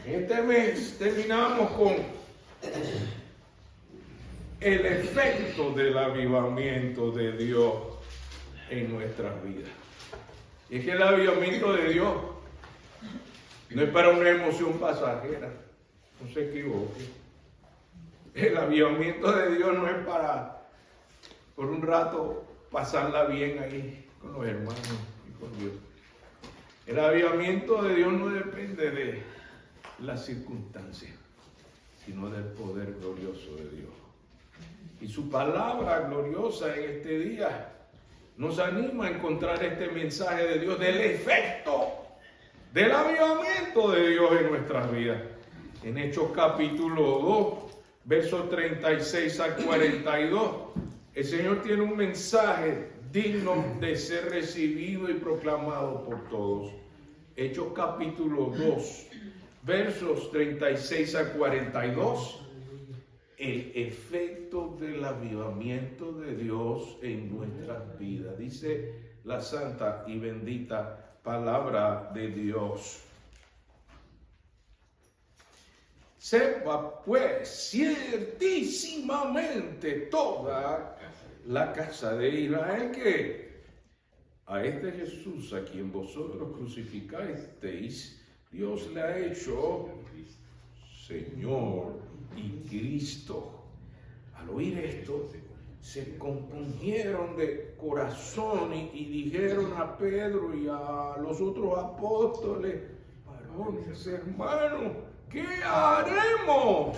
Este mes terminamos con el efecto del avivamiento de Dios en nuestras vidas. Y es que el avivamiento de Dios no es para una emoción pasajera, no se equivoque. El avivamiento de Dios no es para por un rato pasarla bien ahí con los hermanos y con Dios. El avivamiento de Dios no depende de las circunstancias, sino del poder glorioso de Dios. Y su palabra gloriosa en este día nos anima a encontrar este mensaje de Dios, del efecto del avivamiento de Dios en nuestras vidas. En Hechos capítulo 2, versos 36 al 42, el Señor tiene un mensaje digno de ser recibido y proclamado por todos. Hechos capítulo 2, versos 36 al 42. El efecto del avivamiento de Dios en nuestras vidas. Dice la santa y bendita palabra de Dios. Sepa pues ciertísimamente toda la casa de Israel que a este Jesús a quien vosotros crucificasteis, Dios le ha hecho Señor y Cristo. Al oír esto, se compungieron de corazón y dijeron a Pedro y a los otros apóstoles: varones, hermanos, ¿qué haremos?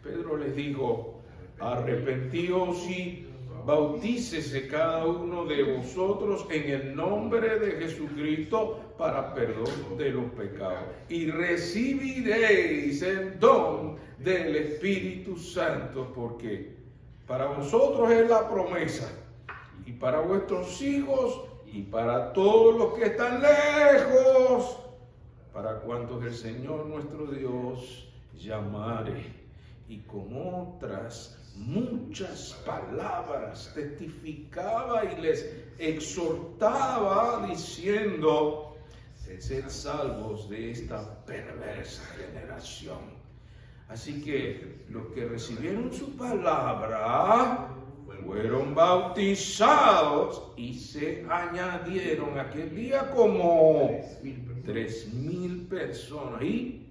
Pedro les dijo: arrepentíos y bautícese cada uno de vosotros en el nombre de Jesucristo para perdón de los pecados, y recibiréis el don del Espíritu Santo, porque para vosotros es la promesa, y para vuestros hijos, y para todos los que están lejos, para cuantos el Señor nuestro Dios llamare. Y con otras muchas palabras testificaba y les exhortaba diciendo: sed salvos de esta perversa generación. Así que los que recibieron su palabra fueron bautizados y se añadieron aquel día como 3,000 personas, y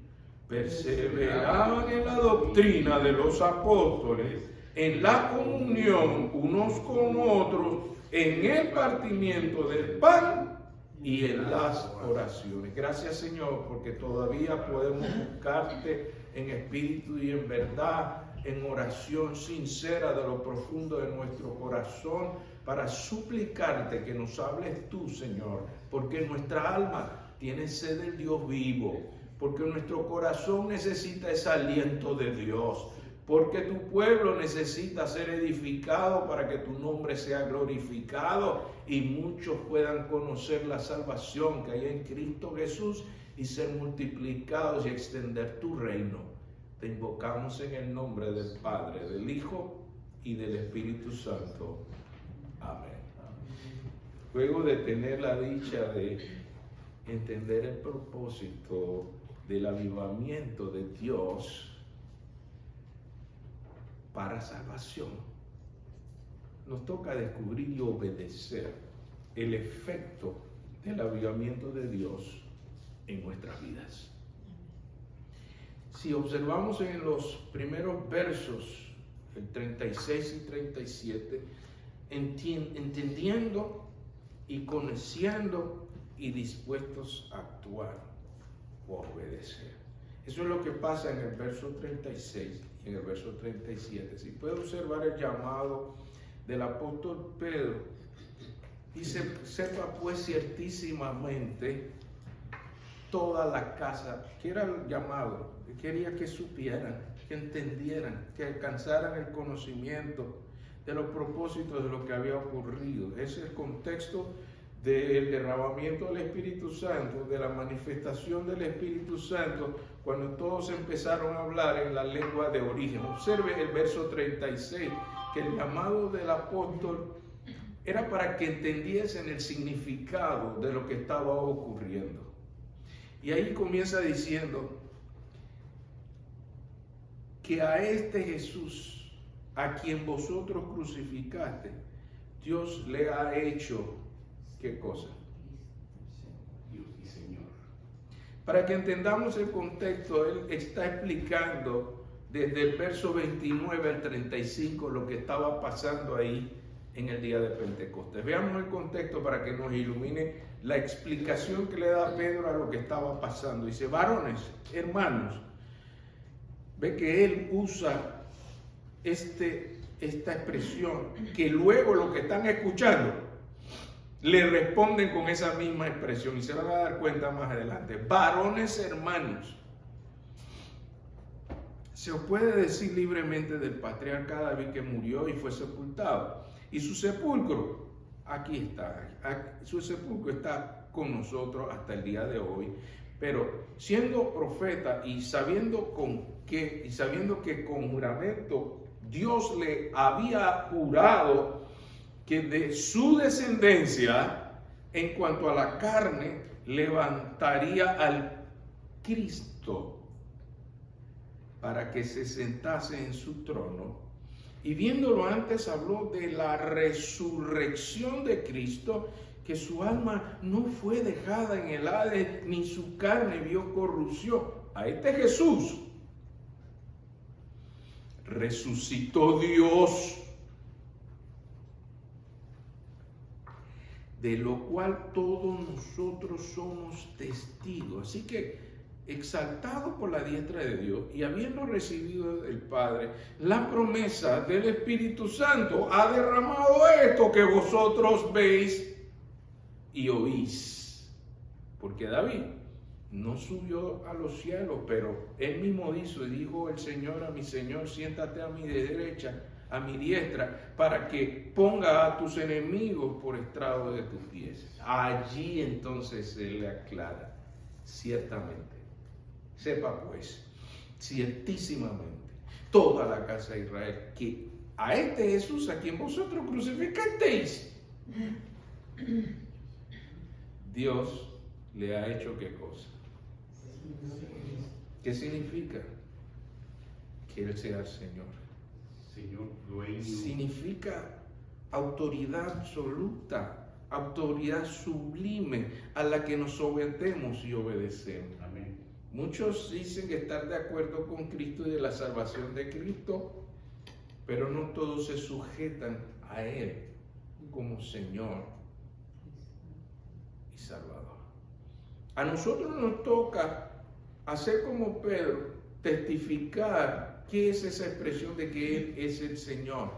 perseveraban en la doctrina de los apóstoles, en la comunión unos con otros, en el partimiento del pan y en las oraciones. Gracias, Señor, porque todavía podemos buscarte en espíritu y en verdad, en oración sincera de lo profundo de nuestro corazón, para suplicarte que nos hables tú, Señor, porque nuestra alma tiene sed del Dios vivo, porque nuestro corazón necesita ese aliento de Dios, porque tu pueblo necesita ser edificado para que tu nombre sea glorificado y muchos puedan conocer la salvación que hay en Cristo Jesús y ser multiplicados y extender tu reino. Te invocamos en el nombre del Padre, del Hijo y del Espíritu Santo. Amén. Luego de tener la dicha de entender el propósito del avivamiento de Dios para salvación, nos toca descubrir y obedecer el efecto del avivamiento de Dios en nuestras vidas. Si observamos en los primeros versos, el 36 y 37, entendiendo y conociendo y dispuestos a actuar o a obedecer. Eso es lo que pasa en el verso 36 y en el verso 37. Si puede observar el llamado del apóstol Pedro, dice: sepa pues ciertísimamente toda la casa. ¿Qué era el llamado? Quería que supieran, que entendieran, que alcanzaran el conocimiento de los propósitos de lo que había ocurrido. Ese es el contexto del derramamiento del Espíritu Santo, de la manifestación del Espíritu Santo, cuando todos empezaron a hablar en la lengua de origen. Observe el verso 36, que el llamado del apóstol era para que entendiesen el significado de lo que estaba ocurriendo. Y ahí comienza diciendo que a este Jesús, a quien vosotros crucificaste, Dios le ha hecho, ¿qué cosa? Dios y Señor. Para que entendamos el contexto, él está explicando desde el verso 29 al 35 lo que estaba pasando ahí en el día de Pentecostés. Veamos el contexto para que nos ilumine la explicación que le da Pedro a lo que estaba pasando. Dice, varones, hermanos, ve que él usa esta expresión, que luego los que están escuchando le responden con esa misma expresión, y se van a dar cuenta más adelante. Varones, hermanos. Se os puede decir libremente del patriarca David, que murió y fue sepultado, y su sepulcro, aquí está, su sepulcro está con nosotros hasta el día de hoy. Pero siendo profeta y sabiendo que con juramento Dios le había jurado que de su descendencia, en cuanto a la carne, levantaría al Cristo para que se sentase en su trono. Y viéndolo antes, habló de la resurrección de Cristo, que su alma no fue dejada en el Hades, ni su carne vio corrupción. A este Jesús resucitó Dios, de lo cual todos nosotros somos testigos. Así que, exaltado por la diestra de Dios y habiendo recibido del Padre la promesa del Espíritu Santo, ha derramado esto que vosotros veis y oís. Porque David no subió a los cielos, pero él mismo dijo el Señor a mi Señor, siéntate a mi derecha, a mi diestra, para que ponga a tus enemigos por estrado de tus pies. Allí entonces se le aclara, ciertamente. Sepa pues, ciertísimamente, toda la casa de Israel, que a este Jesús, a quien vosotros crucificasteis, Dios le ha hecho ¿qué cosa? ¿Qué significa? Que Él sea el Señor. Significa autoridad absoluta, autoridad sublime, a la que nos sometemos y obedecemos. Amén. Muchos dicen que estar de acuerdo con Cristo y de la salvación de Cristo, pero no todos se sujetan a Él como Señor y Salvador. A nosotros nos toca hacer como Pedro, testificar qué es esa expresión de que Él es el Señor,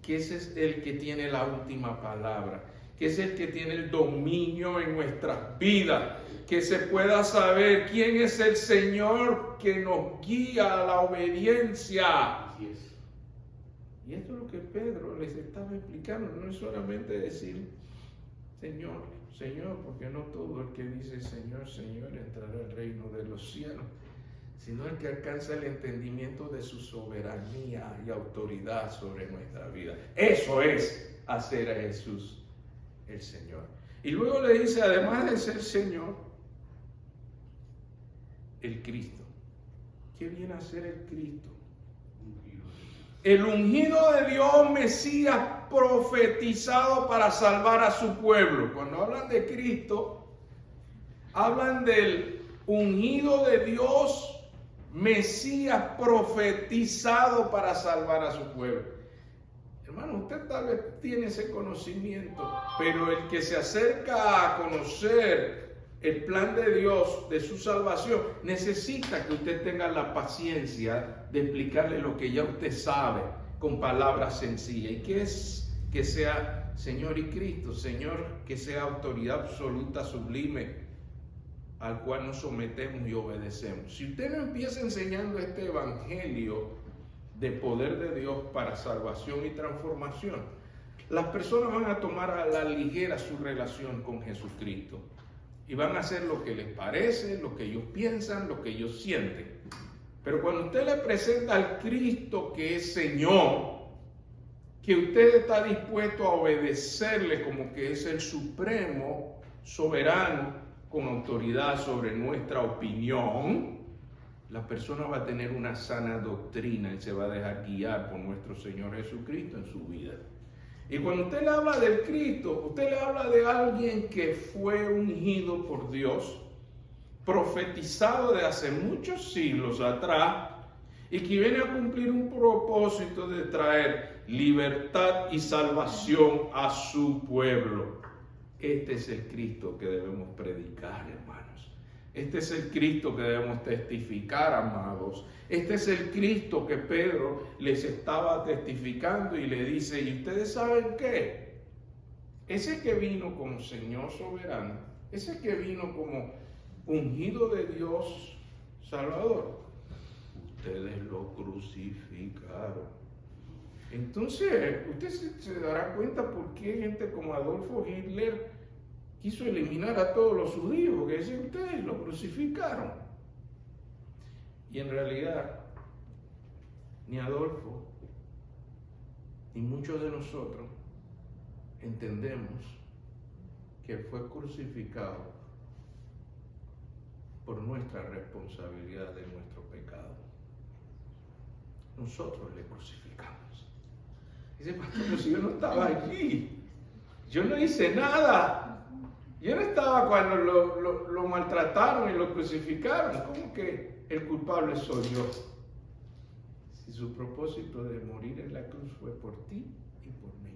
que ese es el que tiene la última palabra, que es el que tiene el dominio en nuestras vidas, que se pueda saber quién es el Señor que nos guía a la obediencia. Así es. Y esto es lo que Pedro les estaba explicando, no es solamente decir Señor, Señor, porque no todo el que dice Señor, Señor entrará al reino de los cielos, sino el que alcanza el entendimiento de su soberanía y autoridad sobre nuestra vida. Eso es hacer a Jesús el Señor. Y luego le dice, además de ser Señor, el Cristo. ¿Qué viene a ser el Cristo? El ungido de Dios, Mesías profetizado para salvar a su pueblo. Cuando hablan de Cristo, hablan del ungido de Dios, Mesías profetizado para salvar a su pueblo. Hermano, usted tal vez tiene ese conocimiento, pero el que se acerca a conocer el plan de Dios, de su salvación, necesita que usted tenga la paciencia de explicarle lo que ya usted sabe con palabras sencillas. ¿Y qué es? Que sea Señor y Cristo, Señor, que sea autoridad absoluta, sublime, al cual nos sometemos y obedecemos. Si usted no empieza enseñando este evangelio de poder de Dios para salvación y transformación, las personas van a tomar a la ligera su relación con Jesucristo y van a hacer lo que les parece, lo que ellos piensan, lo que ellos sienten. Pero cuando usted le presenta al Cristo que es Señor, que usted está dispuesto a obedecerle como que es el supremo, soberano, con autoridad sobre nuestra opinión, la persona va a tener una sana doctrina y se va a dejar guiar por nuestro Señor Jesucristo en su vida. Y cuando usted le habla del Cristo, usted le habla de alguien que fue ungido por Dios, profetizado de hace muchos siglos atrás, y que viene a cumplir un propósito de traer libertad y salvación a su pueblo. Este es el Cristo que debemos predicar, hermanos. Este es el Cristo que debemos testificar, amados. Este es el Cristo que Pedro les estaba testificando y le dice, ¿y ustedes saben qué? Ese que vino como Señor soberano, ese que vino como ungido de Dios Salvador, ustedes lo crucificaron. Entonces, usted se dará cuenta por qué gente como Adolfo Hitler quiso eliminar a todos los judíos, porque dicen, ustedes lo crucificaron. Y en realidad, ni Adolfo, ni muchos de nosotros entendemos que fue crucificado por nuestra responsabilidad de nuestro pecado. Nosotros le crucificamos. Dice, pastor, pero si yo no estaba allí, yo no hice nada. Yo no estaba cuando lo maltrataron y lo crucificaron. ¿Cómo que el culpable soy yo? Si su propósito de morir en la cruz fue por ti y por mí.